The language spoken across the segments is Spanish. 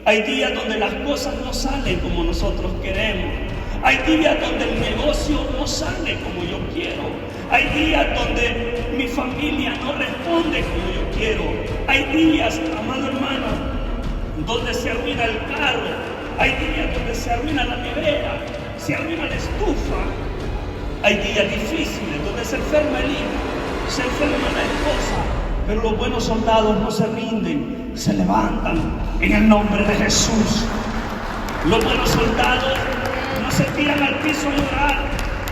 Hay días donde las cosas no salen como nosotros queremos. Hay días donde el negocio no sale como yo quiero. Hay días donde mi familia no responde como yo quiero. Hay días, amado hermano, donde se arruina el carro. Hay días donde se arruina la nevera, se arruina la estufa. Hay días difíciles donde se enferma el hijo, se enferma la esposa. Pero los buenos soldados no se rinden, se levantan en el nombre de Jesús. Los buenos soldados no se tiran al piso a llorar,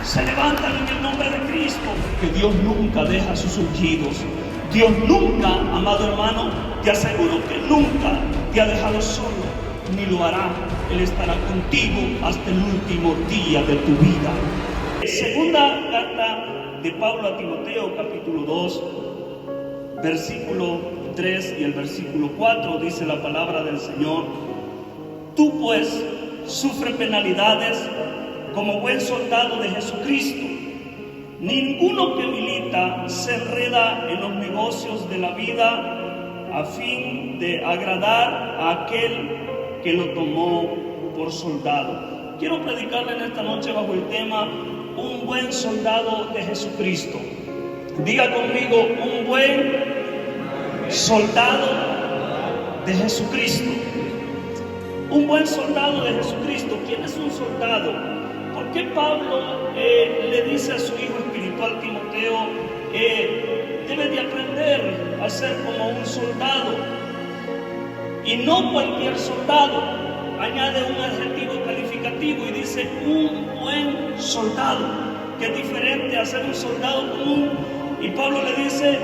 se levantan en el nombre de Cristo. Que Dios nunca deja a sus ungidos. Dios nunca, amado hermano, te aseguro que nunca te ha dejado solo, ni lo hará. Él estará contigo hasta el último día de tu vida. Segunda carta de Pablo a Timoteo, capítulo 2, versículo 3 y el versículo 4, dice la palabra del Señor: tú pues sufre penalidades como buen soldado de Jesucristo. Ninguno que milita se enreda en los negocios de la vida a fin de agradar a aquel que lo tomó por soldado. Quiero predicarle en esta noche bajo el tema un buen soldado de Jesucristo. Diga conmigo: un buen soldado de Jesucristo. Un buen soldado de Jesucristo. ¿Quién es un soldado? ¿Por qué Pablo le dice a su hijo espiritual Timoteo debe de aprender a ser como un soldado? Y no cualquier soldado. Añade un adjetivo calificativo y dice un buen soldado, que es diferente a ser un soldado común. Y Pablo le dice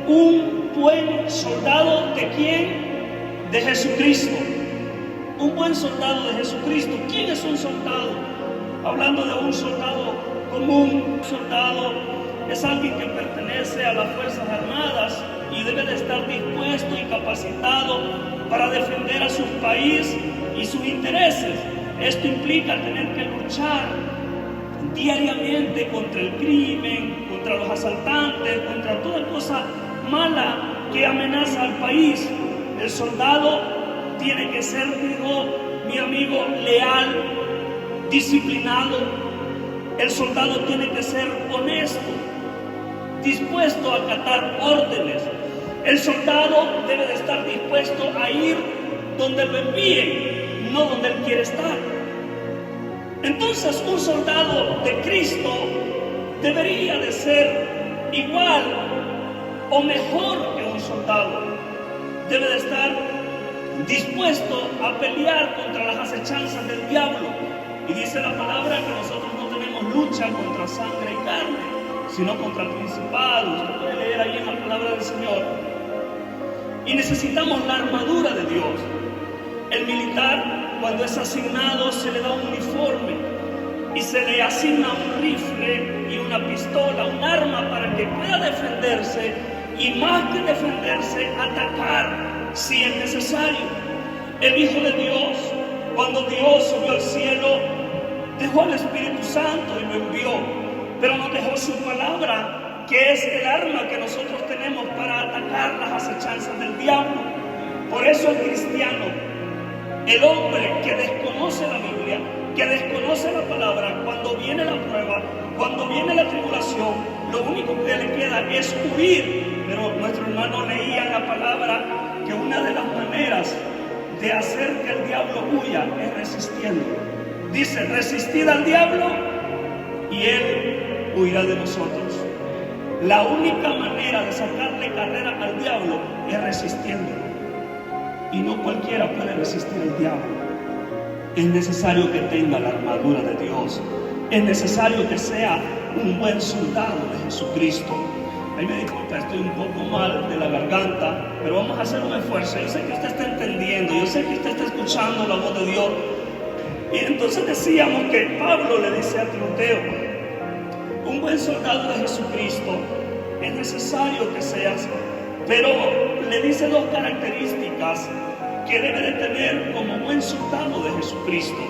un buen soldado, ¿de quién? De Jesucristo. Un buen soldado de Jesucristo. ¿Quién es un soldado? Hablando de un soldado común, un soldado es alguien que pertenece a las Fuerzas Armadas y debe de estar dispuesto y capacitado para defender a su país y sus intereses. Esto implica tener que luchar diariamente contra el crimen, contra los asaltantes, contra toda cosa mala que amenaza al país. El soldado tiene que ser, mi amigo, leal, disciplinado. El soldado tiene que ser honesto, dispuesto a acatar órdenes. El soldado debe de estar dispuesto a ir donde lo envíen, no donde él quiere estar. Entonces, un soldado de Cristo debería de ser igual o mejor que un soldado. Debe de estar dispuesto a pelear contra las acechanzas del diablo. Y dice la palabra que nosotros no tenemos lucha contra sangre y carne, sino contra principados. Usted puede leer ahí en la palabra del Señor. Y necesitamos la armadura de Dios. El militar, cuando es asignado, se le da un uniforme y se le asigna un rifle y una pistola, un arma para que pueda defenderse, y más que defenderse, atacar si es necesario. El Hijo de Dios, cuando Dios subió al cielo, dejó al Espíritu Santo y lo envió, pero nos dejó su palabra, que es el arma que nosotros tenemos para atacar las acechanzas del diablo. Por eso el cristiano, el hombre que desconoce la Biblia, que desconoce la palabra, cuando viene la prueba, cuando viene la tribulación, lo único que le queda es huir. Pero nuestro hermano leía en la palabra que una de las maneras de hacer que el diablo huya es resistiendo. Dice: resistid al diablo y él huirá de nosotros. La única manera de sacarle carrera al diablo es resistiendo. Y no cualquiera puede resistir al diablo. Es necesario que tenga la armadura de Dios. Es necesario que sea un buen soldado de Jesucristo. Ahí me disculpa, estoy un poco mal de la garganta, pero vamos a hacer un esfuerzo. Yo sé que usted está entendiendo, yo sé que usted está escuchando la voz de Dios. Y entonces decíamos que Pablo le dice a Timoteo: un buen soldado de Jesucristo es necesario que seas, pero le dice dos características que debe de tener como buen soldado de Jesucristo.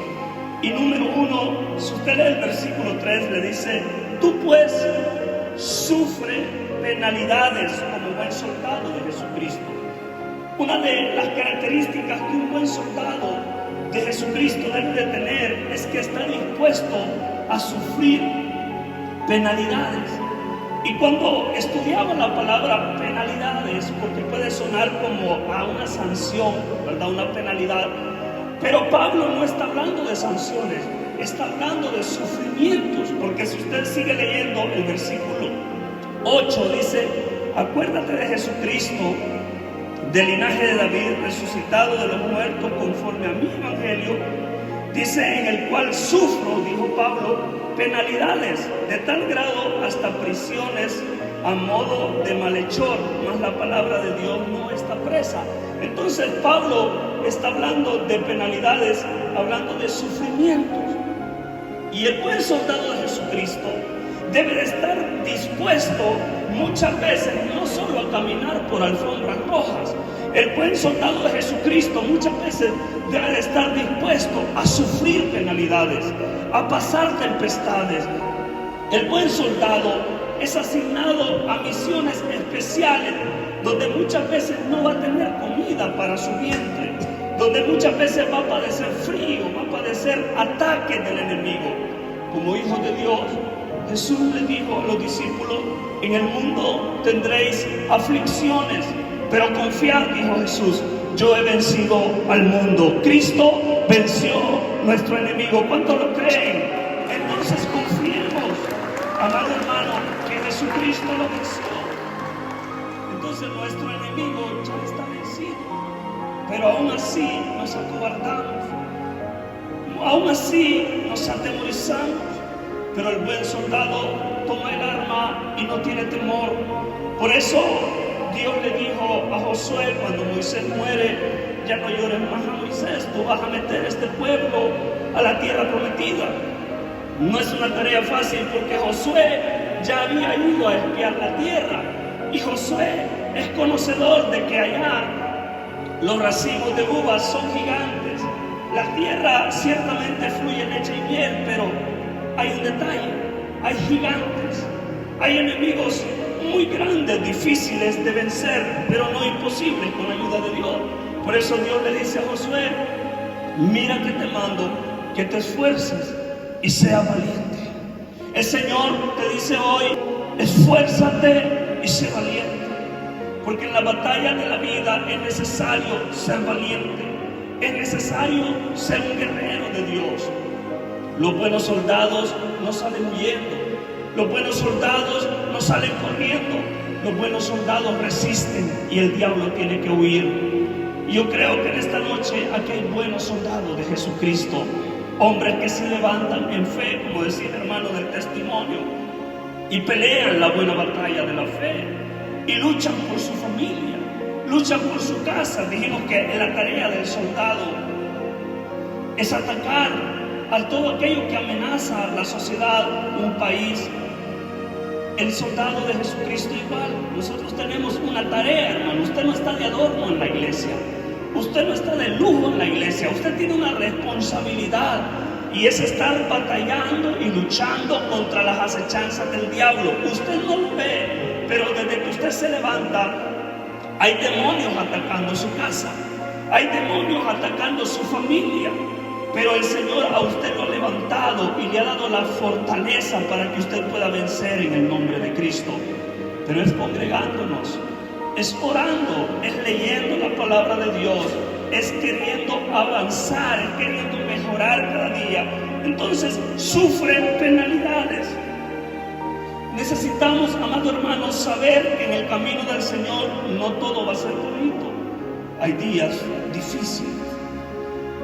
Y número uno, si usted lee el versículo 3, le dice: tú pues sufre penalidades como buen soldado de Jesucristo. Una de las características que un buen soldado de Jesucristo debe de tener es que está dispuesto a sufrir penalidades. Y cuando estudiaba la palabra penalidades, porque puede sonar como a una sanción, ¿verdad? Una penalidad. Pero Pablo no está hablando de sanciones, está hablando de sufrimientos, porque si usted sigue leyendo el versículo 8, dice: acuérdate de Jesucristo, del linaje de David, resucitado de los muertos conforme a mi evangelio, dice, en el cual sufro, dijo Pablo, penalidades de tal grado hasta prisiones a modo de malhechor, mas la palabra de Dios no está presa. Entonces Pablo está hablando de penalidades, hablando de sufrimientos. Y el buen soldado de Jesucristo debe de estar dispuesto muchas veces no solo a caminar por alfombras rojas. El buen soldado de Jesucristo muchas veces debe de estar dispuesto a sufrir penalidades, a pasar tempestades. El buen soldado es asignado a misiones especiales, donde muchas veces no va a tener comida para su vientre, donde muchas veces va a padecer frío, va a padecer ataques del enemigo. Como hijo de Dios, Jesús le dijo a los discípulos: en el mundo tendréis aflicciones, pero confiad, dijo Jesús, yo he vencido al mundo. Cristo venció nuestro enemigo. ¿Cuántos lo creen? Entonces confiemos, amado hermano, que Jesucristo lo venció. Entonces nuestro enemigo ya está vencido, pero aún así nos acobardamos, aún así nos atemorizamos. Pero el buen soldado toma el arma y no tiene temor. Por eso Dios le dijo a Josué cuando Moisés muere: ya no llores más a Moisés, tú vas a meter este pueblo a la tierra prometida. No es una tarea fácil, porque Josué ya había ido a espiar la tierra, y Josué es conocedor de que allá los racimos de uvas son gigantes. La tierra ciertamente fluye leche y miel, pero hay un detalle: hay gigantes, hay enemigos muy grandes, difíciles de vencer, pero no imposibles con la ayuda de Dios. Por eso Dios le dice a Josué: mira que te mando que te esfuerces y sea valiente. El Señor te dice hoy: esfuérzate y sé valiente, porque en la batalla de la vida es necesario ser valiente, es necesario ser un guerrero de Dios. Los buenos soldados no salen huyendo, los buenos soldados no salen corriendo, los buenos soldados resisten y el diablo tiene que huir. Yo creo que en esta noche aquí hay buenos soldados de Jesucristo, hombres que se levantan en fe, como decía el hermano del testimonio, y pelean la buena batalla de la fe, y luchan por su familia, luchan por su casa. Dijimos que la tarea del soldado es atacar a todo aquello que amenaza la sociedad, un país. El soldado de Jesucristo igual. Nosotros tenemos una tarea, hermano. Usted no está de adorno en la iglesia, usted no está de lujo en la iglesia, usted tiene una responsabilidad, y es estar batallando y luchando contra las acechanzas del diablo. Usted no lo ve, pero desde que usted se levanta hay demonios atacando su casa, hay demonios atacando su familia. Pero el Señor a usted lo ha levantado y le ha dado la fortaleza para que usted pueda vencer en el nombre de Cristo. Pero es congregándonos, es orando, es leyendo la palabra de Dios, es queriendo avanzar, es queriendo mejorar cada día. Entonces sufren penalidades. Necesitamos, amado hermano, saber que en el camino del Señor no todo va a ser bonito. Hay días difíciles,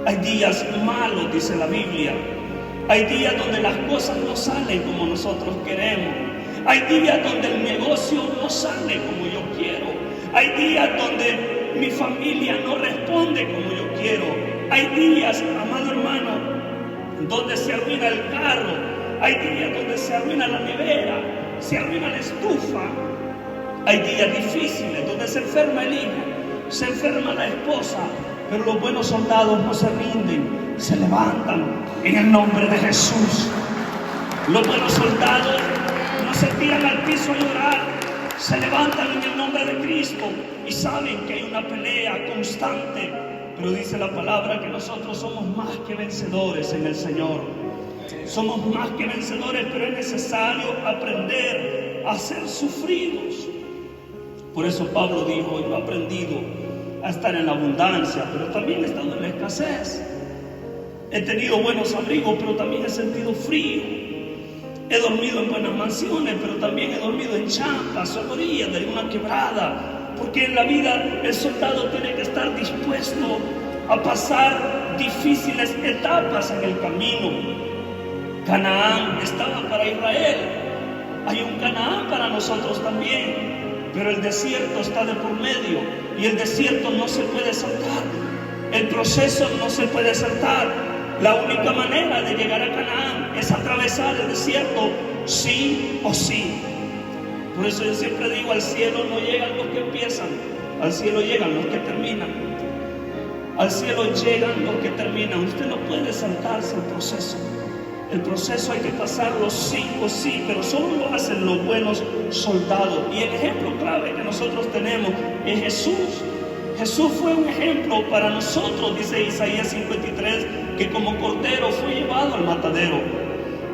hay días malos, dice la Biblia. Hay días donde las cosas no salen como nosotros queremos. Hay días donde el negocio no sale como yo quiero. Hay días donde mi familia no responde como yo quiero. Hay días, amado hermano, donde se arruina el carro. Hay días donde se arruina la nevera, se arruina la estufa. Hay días difíciles donde se enferma el hijo, se enferma la esposa. Pero los buenos soldados no se rinden, se levantan en el nombre de Jesús. Los buenos soldados no se tiran al piso a llorar, se levantan en el nombre de Cristo y saben que hay una pelea constante. Pero dice la palabra que nosotros somos más que vencedores en el Señor. Somos más que vencedores, pero es necesario aprender a ser sufridos. Por eso Pablo dijo: yo he aprendido a estar en la abundancia, pero también he estado en la escasez. He tenido buenos abrigos, pero también he sentido frío. He dormido en buenas mansiones, pero también he dormido en champas, a orillas de una quebrada. Porque en la vida el soldado tiene que estar dispuesto a pasar difíciles etapas en el camino. Canaán estaba para Israel. Hay un Canaán para nosotros también. Pero el desierto está de por medio. Y el desierto no se puede saltar. El proceso no se puede saltar. La única manera de llegar a Canaán es atravesar el desierto, sí o sí. Por eso yo siempre digo: al cielo no llegan los que empiezan, al cielo llegan los que terminan. Al cielo llegan los que terminan. Usted no puede saltarse el proceso. El proceso hay que pasarlo sí o sí, pero solo lo hacen los buenos soldados. Y el ejemplo clave que nosotros tenemos es Jesús. Jesús fue un ejemplo para nosotros, dice Isaías 53, que como cordero fue llevado al matadero.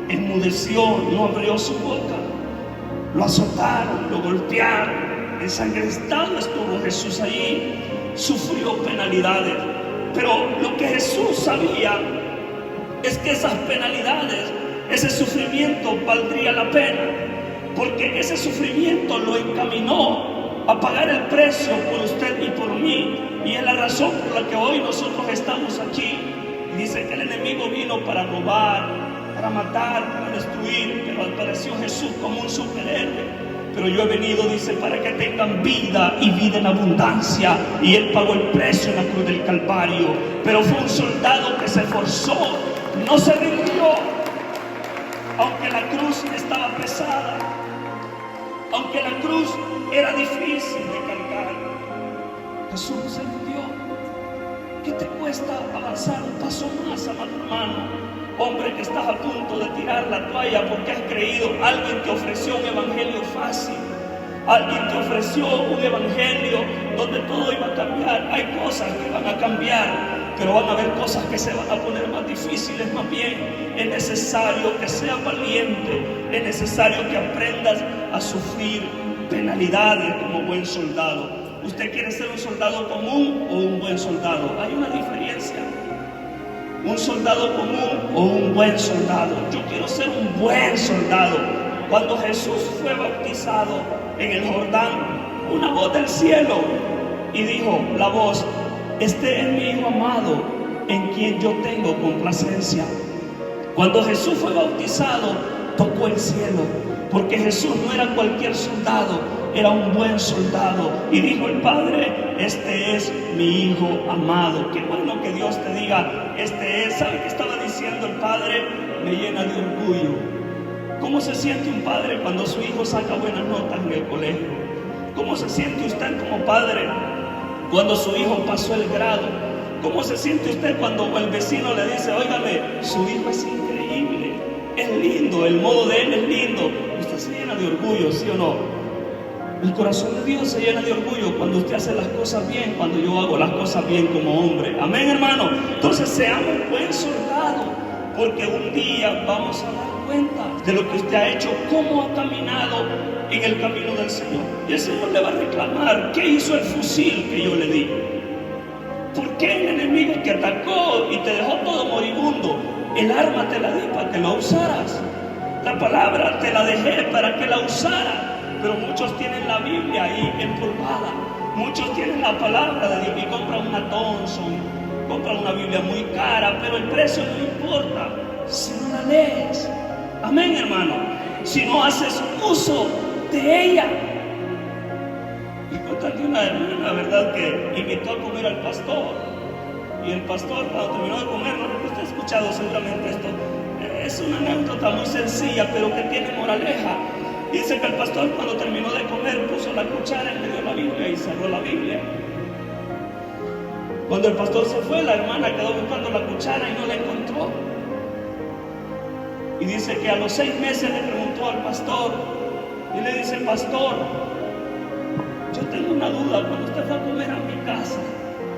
Enmudeció, no abrió su boca. Lo azotaron, lo golpearon, ensangrentado estuvo Jesús allí, sufrió penalidades. Pero lo que Jesús sabía es que esas penalidades, ese sufrimiento valdría la pena, porque ese sufrimiento lo encaminó a pagar el precio por usted y por mí. Y es la razón por la que hoy nosotros estamos aquí. Y dice que el enemigo vino para robar, para matar, para destruir, pero apareció Jesús como un superhéroe. Pero yo he venido, dice, para que tengan vida y vida en abundancia. Y Él pagó el precio en la cruz del Calvario. Pero fue un soldado que se esforzó, no se rindió, aunque la cruz estaba pesada, aunque la cruz era difícil de cargar. Jesús se rindió. ¿Qué te cuesta avanzar un paso más, amado hermano? Hombre que estás a punto de tirar la toalla porque has creído. Alguien te ofreció un evangelio fácil. Alguien te ofreció un evangelio donde todo iba a cambiar. Hay cosas que van a cambiar, pero van a haber cosas que se van a poner más difíciles. Más bien es necesario que seas valiente. Es necesario que aprendas a sufrir penalidades como buen soldado. ¿Usted quiere ser un soldado común o un buen soldado? Hay una diferencia. Un soldado común o un buen soldado. Yo quiero ser un buen soldado. Cuando Jesús fue bautizado en el Jordán, una voz del cielo y dijo la voz: este es mi Hijo amado, en quien yo tengo complacencia. Cuando Jesús fue bautizado, tocó el cielo, porque Jesús no era cualquier soldado, era un buen soldado. Y dijo el Padre: este es mi Hijo amado. Qué bueno que Dios te diga: este es. ¿Sabe qué estaba diciendo el Padre? Me llena de orgullo. ¿Cómo se siente un padre cuando su hijo saca buenas notas en el colegio? ¿Cómo se siente usted como padre cuando su hijo pasó el grado? ¿Cómo se siente usted cuando el vecino le dice: óigame, su hijo es increíble, es lindo, el modo de él es lindo? Usted se llena de orgullo, ¿sí o no? El corazón de Dios se llena de orgullo cuando usted hace las cosas bien, cuando yo hago las cosas bien como hombre. Amén, hermano. Entonces seamos un buen soldado, porque un día vamos a dar cuenta de lo que usted ha hecho, cómo ha caminado en el camino del Señor. Y el Señor le va a reclamar: ¿qué hizo el fusil que yo le di? ¿Por qué el enemigo que atacó y te dejó todo moribundo, el arma te la di para que la usaras? La palabra te la dejé para que la usaras. Pero muchos tienen la Biblia ahí empolvada. Muchos tienen la palabra de Dios y compran una Thompson, compran una Biblia muy cara, pero el precio no importa si no la lees. Amén, hermano. Si no haces uso de ella. Y contarle una hermana, ¿verdad?, que invitó a comer al pastor. Y el pastor, cuando terminó de comer, no sé si usted ha escuchado seguramente esto, es una anécdota muy sencilla, pero que tiene moraleja. Dice que el pastor, cuando terminó de comer, puso la cuchara en medio de la Biblia y cerró la Biblia. Cuando el pastor se fue, la hermana quedó buscando la cuchara y no la encontró. Y dice que a los 6 meses le preguntó al pastor y le dice: pastor, Yo tengo una duda, cuando usted fue a comer a mi casa,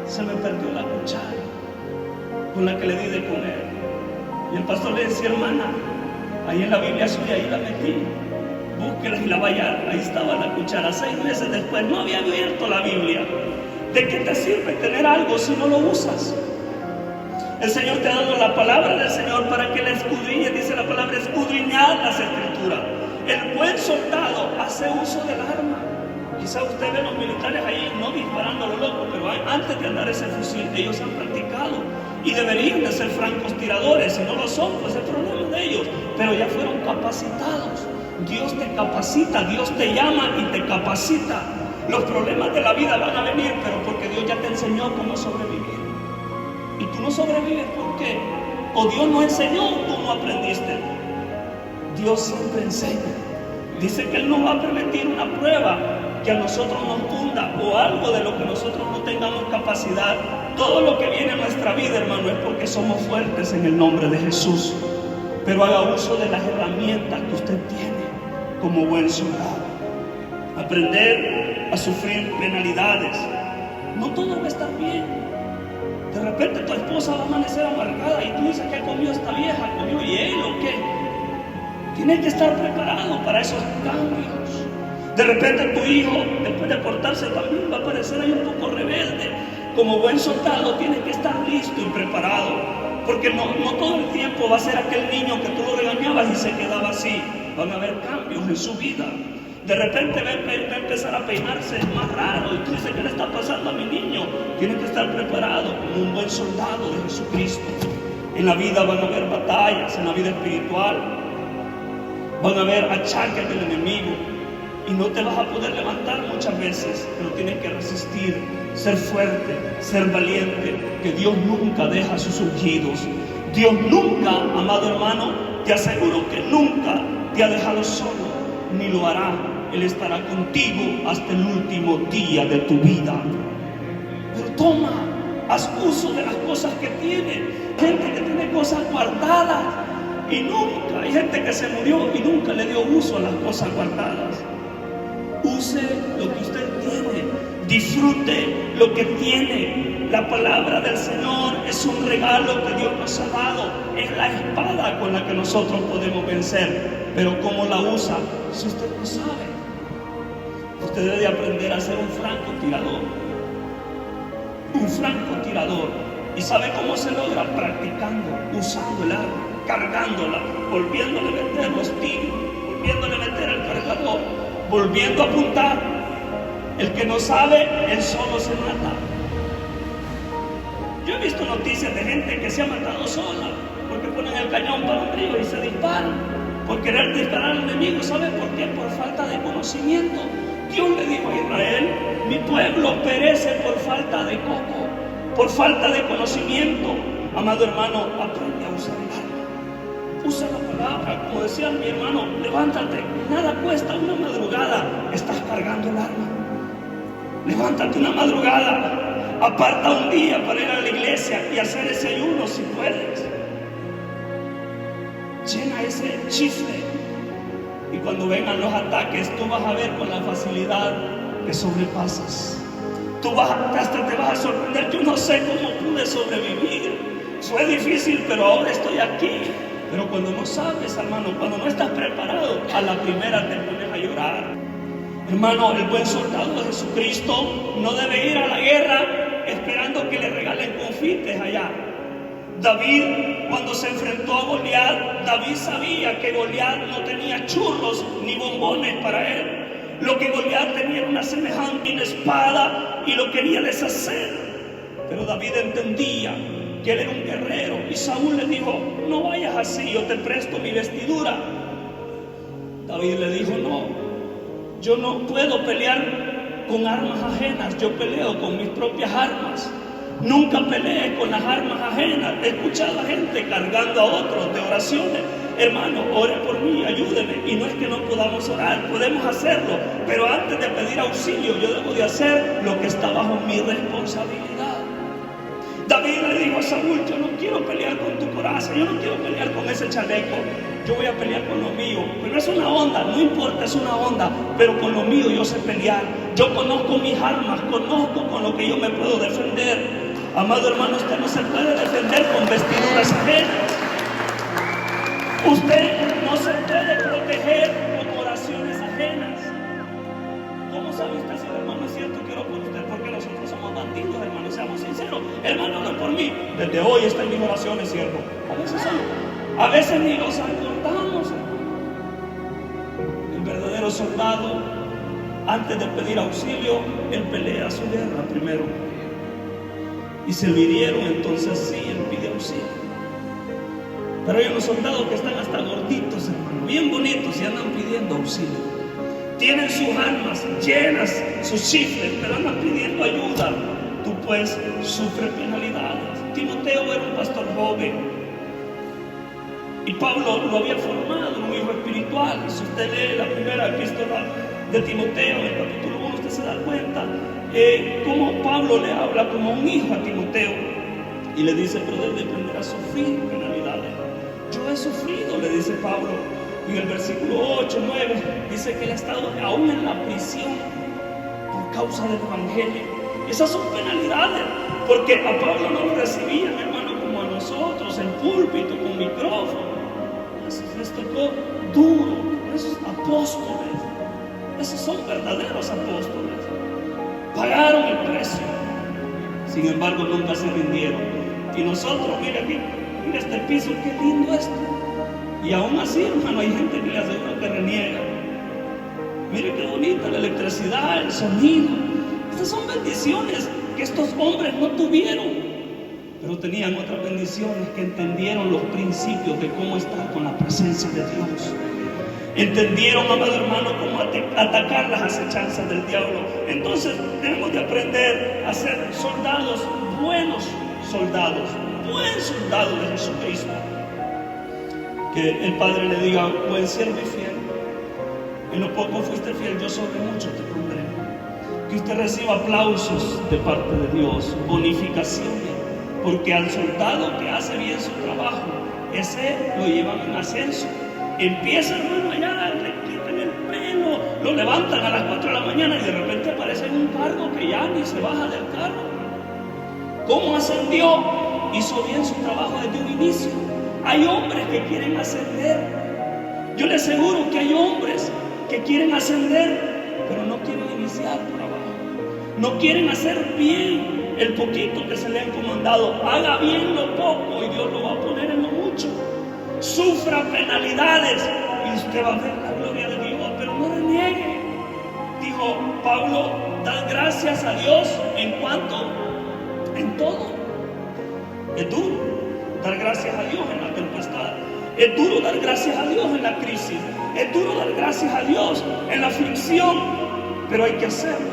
se me perdió la cuchara con la que le di de comer. Y el pastor le decía, hermana, ahí en la Biblia suya, ahí la metí, búsquela y la vaya, ahí estaba la cuchara. 6 meses después, no había abierto la Biblia. ¿De qué te sirve tener algo si no lo usas? El Señor te ha dado la palabra del Señor para que la escudriñes. Dice la palabra, escudriñad las Escrituras. El buen soldado hace uso del arma. Quizá usted ve a los militares ahí no disparando a lo loco, pero antes de andar ese fusil ellos han practicado y deberían de ser francos tiradores. Si no lo son, pues es problema de ellos, pero ya fueron capacitados. Dios te capacita, Dios te llama y te capacita. Los problemas de la vida van a venir, pero porque Dios ya te enseñó cómo sobrevivir. Y tú no sobrevives, ¿por qué? O Dios no enseñó, tú no aprendiste. Dios siempre enseña. Dice que Él no va a permitir una prueba que a nosotros nos hunda o algo de lo que nosotros no tengamos capacidad. Todo lo que viene a nuestra vida, hermano, es porque somos fuertes en el nombre de Jesús. Pero haga uso de las herramientas que usted tiene como buen soldado. Aprender a sufrir penalidades. No todo va a estar bien. De repente tu esposa va a amanecer amargada y tú dices, ¿qué comió esta vieja? ¿Comió hielo o qué? Tienes que estar preparado para esos cambios. De repente tu hijo, después de portarse también, va a parecer ahí un poco rebelde. Como buen soldado tienes que estar listo y preparado, porque no todo el tiempo va a ser aquel niño que tú lo regañabas y se quedaba así. Van a haber cambios en su vida. De repente va a empezar a peinarse más raro y tú dices, ¿qué le está pasando a mi niño? Tienes que estar preparado como un buen soldado de Jesucristo. En la vida van a haber batallas, en la vida espiritual van a haber achaques del enemigo y no te vas a poder levantar muchas veces, pero tienes que resistir, ser fuerte, ser valiente, que Dios nunca deja a sus ungidos. Dios nunca, amado hermano, te aseguro que nunca te ha dejado solo, ni lo hará. Él estará contigo hasta el último día de tu vida. Pero toma, haz uso de las cosas que tiene. Gente que tiene cosas guardadas y nunca, hay gente que se murió y nunca le dio uso a las cosas guardadas. Use lo que usted tiene, disfrute lo que tiene. La palabra del Señor es un regalo que Dios nos ha dado, es la espada con la que nosotros podemos vencer. Pero ¿cómo la usa? Si usted no sabe, usted debe aprender a ser un francotirador. Un francotirador. ¿Y sabe cómo se logra? Practicando, usando el arma, cargándola, volviéndole a meter los tiros, volviéndole a meter el cargador, volviendo a apuntar. El que no sabe, él solo se mata. Yo he visto noticias de gente que se ha matado sola porque ponen el cañón para un río y se disparan por querer disparar al enemigo. ¿Sabe por qué? Por falta de conocimiento. Dios le dijo a Israel, mi pueblo perece por falta de coco, por falta de conocimiento. Amado hermano, aprende a usar el arma. Usa la palabra, como decía mi hermano, levántate, nada cuesta una madrugada, estás cargando el arma. Levántate una madrugada, aparta un día para ir a la iglesia y hacer ese ayuno si puedes. Llena ese chifle y cuando vengan los ataques tú vas a ver con la facilidad que sobrepasas. Hasta te vas a sorprender. Yo no sé cómo pude sobrevivir. Fue difícil, pero ahora estoy aquí. Pero cuando no sabes, hermano, cuando no estás preparado, a la primera te pones a llorar. Hermano, el buen soldado de Jesucristo no debe ir a la guerra esperando que le regalen confites allá. David, cuando se enfrentó a Goliat, David sabía que Goliat no tenía churros ni bombones para él. Lo que Goliat tenía era una semejante espada y lo quería deshacer. Pero David entendía que él era un guerrero y Saúl le dijo, no vayas así, yo te presto mi vestidura. David le dijo, no, yo no puedo pelear con armas ajenas, yo peleo con mis propias armas. Nunca peleé con las armas ajenas. He escuchado a gente cargando a otros de oraciones. Hermano, ore por mí, ayúdeme. Y no es que no podamos orar, podemos hacerlo. Pero antes de pedir auxilio, yo debo de hacer lo que está bajo mi responsabilidad. David le dijo a Saúl, yo no quiero pelear con tu corazón. coraza, yo no quiero pelear con ese chaleco, yo voy a pelear con lo mío. Pero es una onda, no importa, es una onda, pero con lo mío yo sé pelear. Yo conozco mis armas, conozco con lo que yo me puedo defender. Amado hermano, usted no se puede defender con vestiduras ajenas. Usted no se puede proteger con oraciones ajenas. ¿Cómo sabe usted si el hermano es cierto que oró por usted? Porque nosotros somos bandidos, hermano, seamos sinceros. Hermano, no es por mí. Desde hoy está en mis oraciones, siervo. A veces ni los acordamos, hermano. El verdadero soldado, antes de pedir auxilio, él pelea su guerra primero. Y se lo hirieron, entonces sí, él pide auxilio. Pero hay unos soldados que están hasta gorditos, hermano, bien bonitos, y andan pidiendo auxilio. Tienen sus armas llenas, sus chifles, pero andan pidiendo ayuda. Tú pues sufres penalidades. Timoteo era un pastor joven y Pablo lo había formado en un hijo espiritual. Si usted lee la primera epístola de Timoteo, en el capítulo 1, usted se da cuenta cómo Pablo le habla como un hijo a Timoteo y le dice: pero debe aprender a sufrir penalidades. Yo he sufrido, le dice Pablo. Y en el versículo 8, 9 dice que él ha estado aún en la prisión por causa del evangelio. Esas son penalidades, porque a Pablo no lo recibían, hermano, como a nosotros, en púlpito, con micrófono. Eso les tocó duro. Esos apóstoles, esos son verdaderos apóstoles, pagaron el precio. Sin embargo, nunca se rindieron. Y nosotros, mira aquí, mira este piso, qué lindo esto. Y aún así, hermano, hay gente que le aseguro que reniega. Mire qué bonita la electricidad, el sonido. Estas son bendiciones que estos hombres no tuvieron, pero tenían otras bendiciones, que entendieron los principios de cómo estar con la presencia de Dios. Entendieron, amado hermano, cómo atacar las acechanzas del diablo. Entonces tenemos que aprender a ser soldados, buenos soldados, buen soldado de Jesucristo. Que el Padre le diga: buen siervo y fiel, en lo poco fuiste fiel, yo sobre mucho te pondré. Que usted reciba aplausos de parte de Dios, bonificaciones, porque al soldado que hace bien su trabajo, ese lo llevan en ascenso. Empieza, hermano, allá, le quitan el pelo, lo levantan a las 4 de la mañana y de repente aparece en un cargo que ya ni se baja del carro. ¿Cómo ascendió? Hizo bien su trabajo desde un inicio. Hay hombres que quieren ascender. Yo le aseguro que hay hombres que quieren ascender, pero no quieren iniciar por abajo. No quieren hacer bien el poquito que se le ha encomendado. Haga bien lo poco y Dios lo va a poner en lo mucho. Sufra penalidades y usted va a ver la gloria de Dios, pero no reniegue. Dijo Pablo: dad gracias a Dios en cuanto, en todo. Es duro dar gracias a Dios en la tempestad. Es duro dar gracias a Dios en la crisis. Es duro dar gracias a Dios en la aflicción. Pero hay que hacerlo,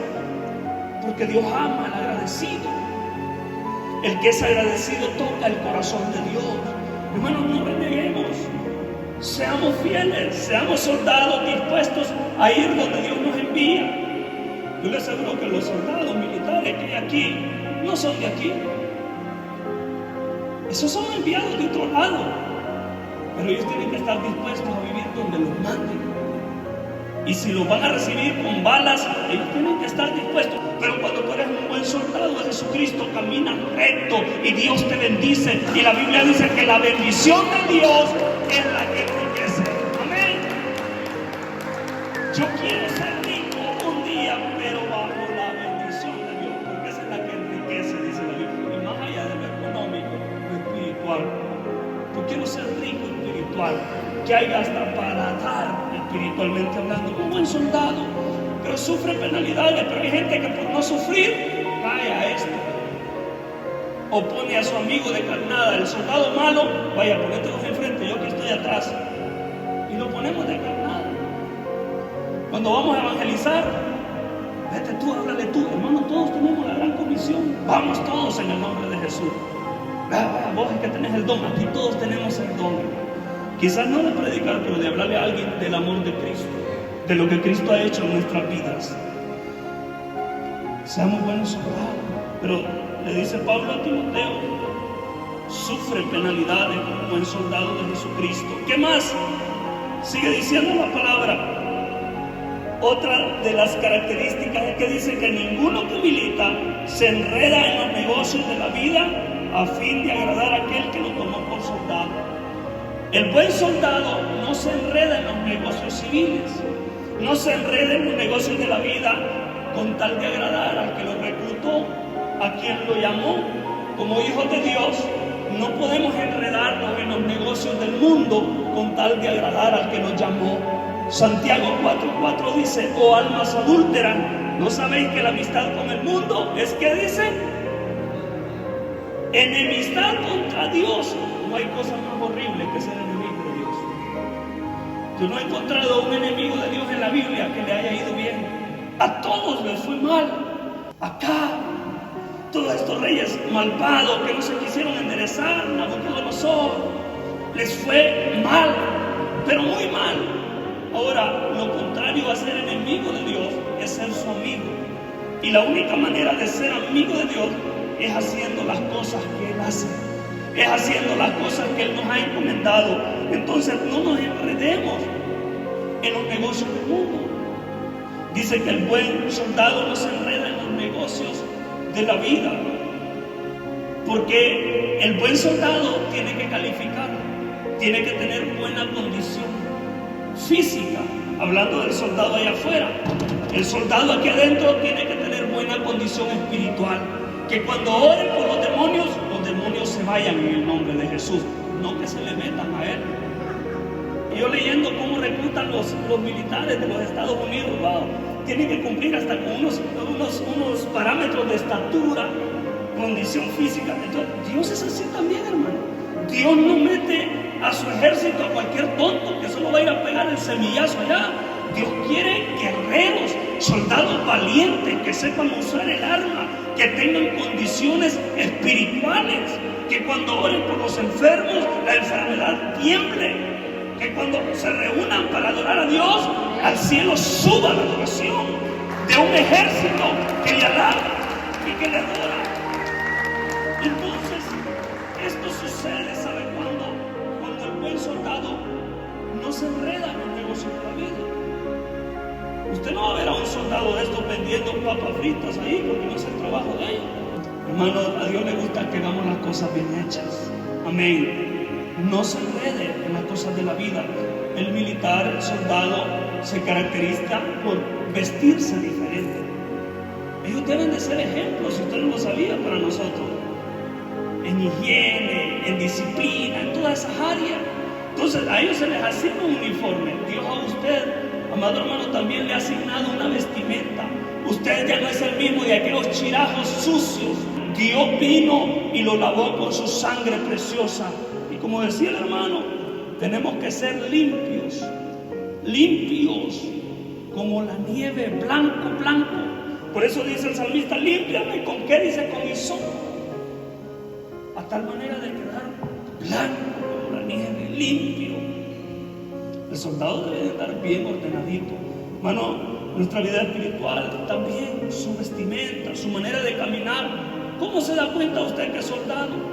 porque Dios ama al agradecido. El que es agradecido toca el corazón de Dios. Hermanos, no reneguemos. Seamos fieles, seamos soldados dispuestos a ir donde Dios nos envía. Yo les aseguro que los soldados militares que hay aquí no son de aquí. Esos son enviados de otro lado, pero ellos tienen que estar dispuestos a vivir donde los manden. Y si los van a recibir con balas, ellos tienen que estar dispuestos. Pero cuando tú eres un buen soldado de Jesucristo, caminas recto y Dios te bendice. Y la Biblia dice que la bendición de Dios es la que enriquece. Amén. Yo quiero ser rico un día, pero bajo la bendición de Dios, porque esa es la que enriquece, dice la Biblia. Y más allá de lo económico, espiritual. Yo quiero ser rico espiritual, que haya hasta para dar espiritualmente hablando, un buen soldado, pero sufre penalidades. Pero hay gente que por no sufrir cae a esto, o pone a su amigo de carnada. El soldado malo: vaya, ponete vos enfrente, yo que estoy atrás, y lo ponemos de carnada. Cuando vamos a evangelizar: vete tú, háblale tú. Hermano, todos tenemos la gran comisión, vamos todos en el nombre de Jesús. Vos es que tenés el don, aquí todos tenemos el don. Quizás no de predicar, pero de hablarle a alguien del amor de Cristo, de lo que Cristo ha hecho en nuestras vidas. Seamos buenos soldados. Pero le dice Pablo a Timoteo: sufre penalidades como buen soldado de Jesucristo. ¿Qué más? Sigue diciendo la palabra. Otra de las características es que dice que ninguno que milita se enreda en los negocios de la vida a fin de agradar a aquel que lo tomó por soldado. El buen soldado no se enreda en los negocios civiles, no se enreda en los negocios de la vida con tal de agradar al que lo reclutó, a quien lo llamó. Como hijos de Dios, no podemos enredarnos en los negocios del mundo con tal de agradar al que nos llamó. Santiago 4:4 dice: oh almas adúlteras, ¿no sabéis que la amistad con el mundo es, qué dice? Enemistad contra Dios. No hay cosa más horrible que ser enemigo de Dios. Yo no he encontrado un enemigo de Dios en la Biblia que le haya ido bien. A todos les fue mal. Acá, todos estos reyes malvados que no se quisieron enderezar, Nabucodonosor, les fue mal, pero muy mal. Ahora, lo contrario a ser enemigo de Dios es ser su amigo. Y la única manera de ser amigo de Dios es haciendo las cosas que Él hace, es haciendo las cosas que Él nos ha encomendado. Entonces no nos enredemos en los negocios del mundo. Dice que el buen soldado no se enreda en los negocios de la vida, porque el buen soldado tiene que calificar, tiene que tener buena condición física, hablando del soldado allá afuera. El soldado aquí adentro tiene que tener buena condición espiritual, que cuando oren por los demonios se vayan en el nombre de Jesús, no que se le metan a él. Y yo leyendo cómo reclutan los militares de los Estados Unidos, wow, tienen que cumplir hasta con unos parámetros de estatura, condición física. Entonces, Dios es así también, hermano. Dios no mete a su ejército a cualquier tonto que solo va a ir a pegar el semillazo allá. Dios quiere guerreros, soldados valientes que sepan usar el arma, que tengan condiciones espirituales, que cuando oren por los enfermos, la enfermedad tiemble, que cuando se reúnan para adorar a Dios, al cielo suba la adoración de un ejército que le alaba y que le adora. Entonces, esto sucede, ¿sabe cuándo? Cuando el buen soldado no se enreda en los negocios de la vida. Usted no va a ver a un soldado de estos vendiendo papas fritas ahí, porque no es el trabajo de ellos. Hermano, a Dios le gusta que hagamos las cosas bien hechas. Amén. No se enrede en las cosas de la vida. El militar, el soldado, se caracteriza por vestirse diferente. Ellos deben de ser ejemplos, si usted no lo sabía, para nosotros. En higiene, en disciplina, en todas esas áreas. Entonces a ellos se les asigna un uniforme. Dios a usted, amado hermano, también le ha asignado una vestimenta. Usted ya no es el mismo de aquellos chirajos sucios. Dios vino y lo lavó con su sangre preciosa. Y como decía el hermano, tenemos que ser limpios, limpios como la nieve, blanco, blanco. Por eso dice el salmista: límpiame. ¿Con qué? Dice: con hisopo. A tal manera de quedar blanco como la nieve, limpio. El soldado debe de estar bien ordenadito. Hermano, nuestra vida espiritual también, su vestimenta, su manera de caminar. ¿Cómo se da cuenta usted que es soldado?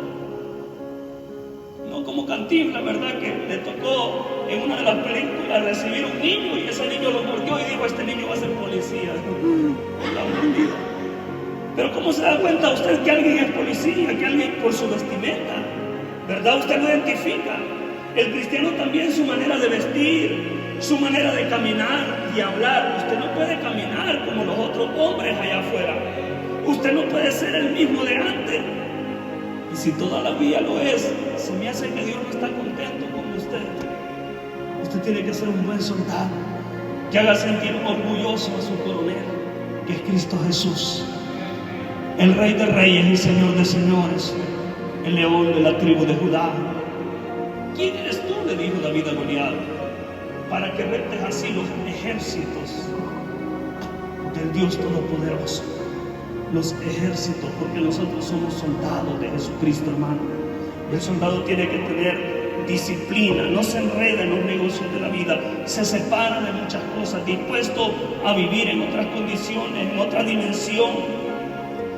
No como Cantinflas, ¿verdad? Que le tocó en una de las películas recibir un niño y ese niño lo mordió y dijo: este niño va a ser policía. Lo mordido. Pero ¿cómo se da cuenta usted que alguien es policía? Que alguien, por su vestimenta, ¿verdad? Usted lo identifica. El cristiano también, su manera de vestir, su manera de caminar y hablar. Usted no puede caminar como los otros hombres allá afuera. Usted no puede ser el mismo de antes. Y si todavía lo es, se me hace que Dios no está contento con usted. Usted tiene que ser un buen soldado, que haga sentir orgulloso a su coronel, que es Cristo Jesús, el Rey de Reyes y Señor de Señores, el león de la tribu de Judá. ¿Quién eres tú?, le dijo David a Goliat, para que retes así los ejércitos del Dios Todopoderoso. Los ejércitos, porque nosotros somos soldados de Jesucristo, hermano. El soldado tiene que tener disciplina, no se enreda en los negocios de la vida, se separa de muchas cosas, dispuesto a vivir en otras condiciones, en otra dimensión.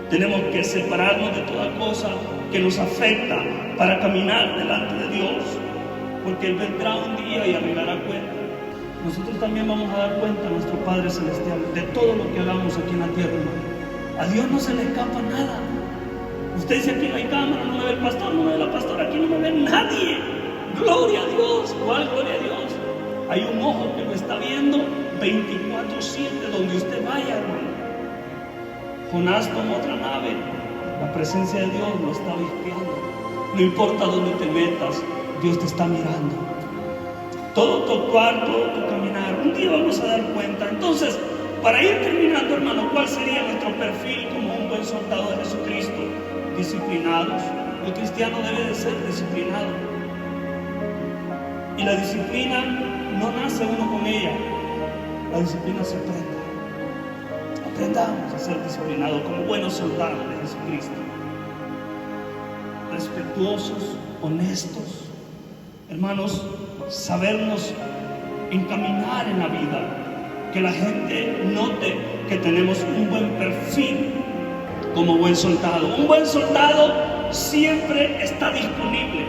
Tenemos que separarnos de toda cosa que nos afecta para caminar delante de Dios, porque Él vendrá un día y arreglará cuenta. Nosotros también vamos a dar cuenta a nuestro Padre Celestial de todo lo que hagamos aquí en la tierra, hermano. A Dios no se le escapa nada. Usted dice: aquí no hay cámara, no me ve el pastor, no me ve la pastora, aquí no me ve nadie. Gloria a Dios. ¿Cuál gloria a Dios? Hay un ojo que lo está viendo 24/7 donde usted vaya, hermano. Jonás tomó otra nave. La presencia de Dios lo estaba espiando. No importa dónde te metas, Dios te está mirando. Todo tu actuar, todo tu caminar, un día vamos a dar cuenta. Entonces, para ir terminando, hermano, ¿cuál sería nuestro perfil como un buen soldado de Jesucristo? Disciplinados. El cristiano debe de ser disciplinado. Y la disciplina no nace uno con ella. La disciplina se aprende. Aprendamos a ser disciplinados como buenos soldados de Jesucristo. Respetuosos, honestos. Hermanos, sabernos encaminar en la vida. Que la gente note que tenemos un buen perfil como buen soldado. Un buen soldado siempre está disponible.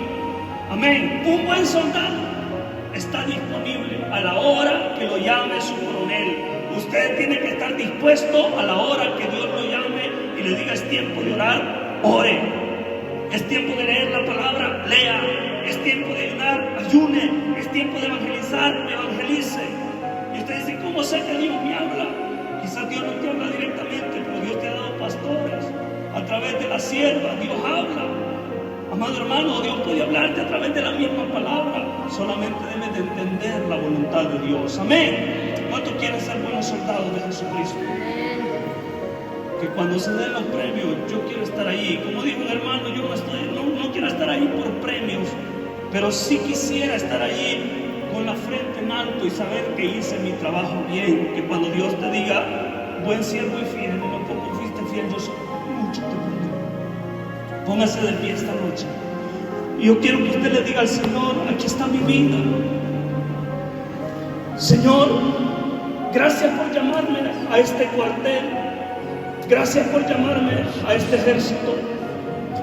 Amén. Un buen soldado está disponible a la hora que lo llame su coronel. Usted tiene que estar dispuesto a la hora que Dios lo llame y le diga: es tiempo de orar, ore. Es tiempo de leer la palabra, lea. Es tiempo de ayunar, ayune. Es tiempo de evangelizar, evangelice. Y usted dice: ¿cómo sé que Dios me habla? Quizás Dios no te habla directamente, pero Dios te ha dado pastores. A través de la sierva, Dios habla. Amado hermano, Dios puede hablarte a través de la misma palabra. Solamente debes de entender la voluntad de Dios. Amén. ¿Cuántos quieren ser buenos soldados de Jesucristo? Que cuando se den los premios, yo quiero estar ahí. Como dijo un hermano, yo no quiero estar ahí por premios, pero sí quisiera estar allí con la frente en alto y saber que hice mi trabajo bien. Que cuando Dios te diga: buen siervo y fiel, en lo poco fuiste fiel, yo soy mucho te pondré. Póngase de pie esta noche. Y yo quiero que usted le diga al Señor: aquí está mi vida. Señor, gracias por llamarme a este cuartel. Gracias por llamarme a este ejército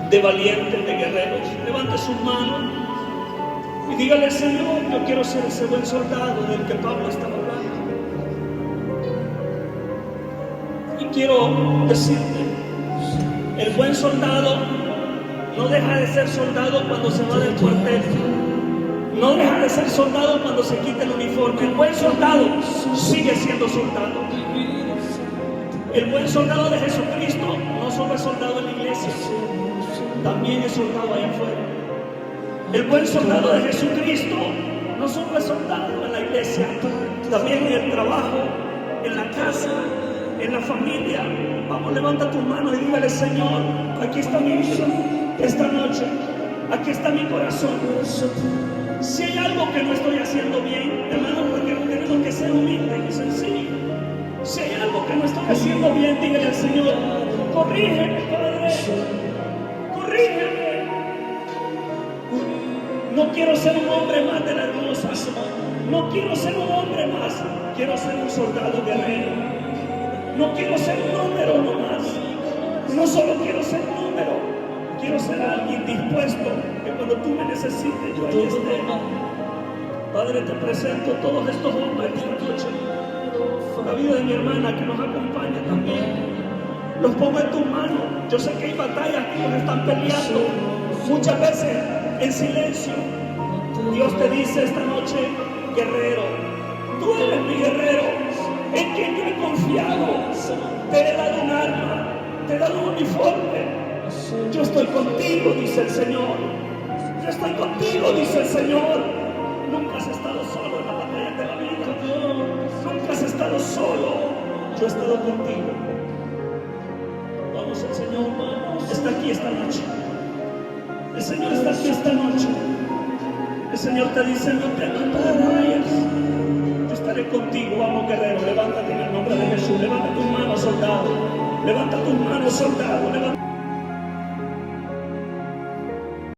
de valientes, de guerreros. Levante sus manos y dígale: Señor, yo quiero ser ese buen soldado del que Pablo estaba hablando. Y quiero decirte: el buen soldado no deja de ser soldado cuando se va del cuartel. No deja de ser soldado cuando se quita el uniforme. El buen soldado sigue siendo soldado. El buen soldado de Jesucristo no solo es soldado en la iglesia, también es soldado allá afuera. El buen soldado de Jesucristo no solo es soldado en la iglesia, también en el trabajo, en la casa, en la familia. Vamos, levanta tus manos y dígale: Señor, aquí está mi vida esta noche, aquí está mi corazón. Si hay algo que no estoy haciendo bien, hermano, porque tenemos que ser humildes y sencillos. Si hay algo que no estoy haciendo bien, dígale al Señor: corrígeme, Padre, corrígeme. No quiero ser un hombre más de la hermosa. No quiero ser un hombre más. Quiero ser un soldado guerrero. No quiero ser un número nomás. No solo quiero ser un número. Quiero ser alguien dispuesto que cuando tú me necesites, yo ahí esté. Padre, te presento todos estos hombres esta noche. La vida de mi hermana que nos acompaña también. Los pongo en tus manos. Yo sé que hay batallas que nos están peleando. Muchas veces en silencio. Dios te dice esta noche: guerrero, tú eres mi guerrero, en quien yo he confiado. Te he dado un arma, te he dado un uniforme. Yo estoy contigo, dice el Señor. Yo estoy contigo, dice el Señor. Nunca has estado solo en la batalla de la vida. Nunca has estado solo. Yo he estado contigo. Vamos, el Señor está aquí esta noche. El Señor está aquí esta noche. El Señor te dice: no te desmayes. Yo estaré contigo. Vamos, guerrero, levántate en el nombre de Jesús. Levanta tus manos, soldado. Levanta tus manos, soldado. Levanta.